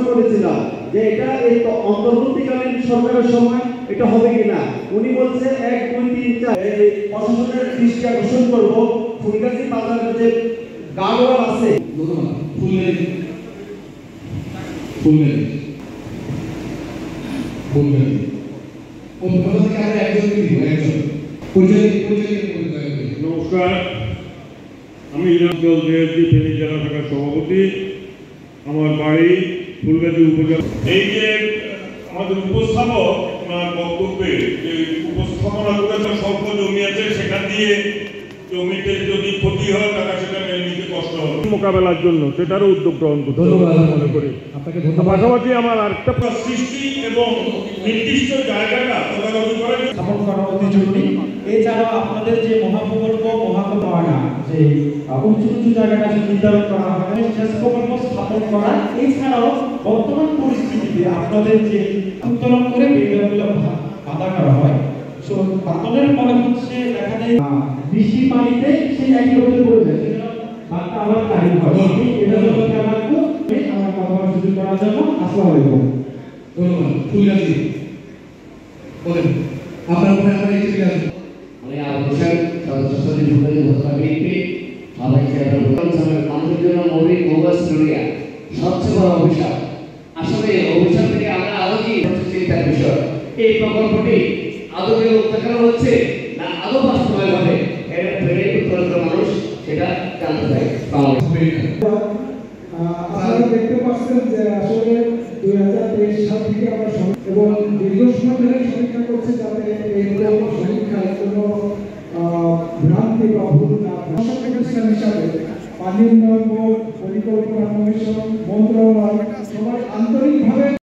করেছিলাম যে এটা এই অন্তর্বর্তীকালীন সরকারের সময় এটা হবে কিনা। উনি বলছে 1, 2, 3, 4 এই প্রশাসনের দৃষ্টি আকর্ষণ করব ফুলগাছি বাজারের যে গাড়োয়াল আছে নমস্কার, আমি ইরামদল জেএসডি ফেনী জেলা শাখার সভাপতি। আমার বাড়ি ফুলগাছি উপজেলা। এই যে আমাদের উপস্থাপক ওনার বক্তব্যে যে উপস্থাপনা করেছে, স্বল্প জমি আছে, সেখান দিয়ে জমিতে যদি ক্ষতি হয় টাকা সেটা মেনে নিতে কষ্ট হবে মোকাবেলার জন্য সেটারও উদ্যোগ গ্রহণ করতে মনে করি। পাশাপাশি আমার আরেকটা সৃষ্টি এবং নির্দিষ্ট জায়গাটা তদারকি করে স্থাপন করা অতি জরুরি। এছাড়াও আপনাদের যে মহাপ্রকল্প মহাকামনা যে উঁচু উঁচু জায়গাটা নির্ধারণ করা হবে, সেচ প্রকল্প স্থাপন করা, এছাড়াও বর্তমান পরিস্থিতিতে আপনাদের যে উত্তোলন করে বেগুলো বাধা করা হয়, তো বাদলের ফলে হচ্ছে দেখা যায় বৃষ্টির পানিতে সেই একই রকম পড়ে যায়, সেটা বাদটা আবার কাহিল হয়। এটা হলো খেয়াল রাখবো। আমার কথা সুযোগ করার জন্য আসসালামু আলাইকুম। ধন্যবাদ। ফুলগাছি বলেন আপনার মনে আমরা এই যে আমি আবশ্যক সদস্যদের ফুলগাছি ঘোষণাবিদকে সবাইকে আমাদের জন্য মৌলিক ভূগোলশীলিয়া সবচেয়ে বড় অভিশাপ। আসলে অভিশাপ থেকে আমরা আরো কি চিন্তার বিষয়, এই প্রকল্পটি আদৌ কি উত্থাপন হচ্ছে না আদৌ বাস্তবায়ন হবে, এটা ফেরে উত্তরন্ত মানুষ সেটা জানতে চাই। আপনারা দেখতে পাচ্ছেন যে আসলে 2023 সাল থেকে আমরা এবং দীর্ঘ সময় ধরে সমীক্ষা করছি যাতে এই সমীক্ষায় কোনো ভ্রান্তি বা ভুল না থাকে। হিসাবে পানি উন্নয়ন বোর্ড, পরিকল্পনা কমিশন, মন্ত্রণালয় সবাই আন্তরিকভাবে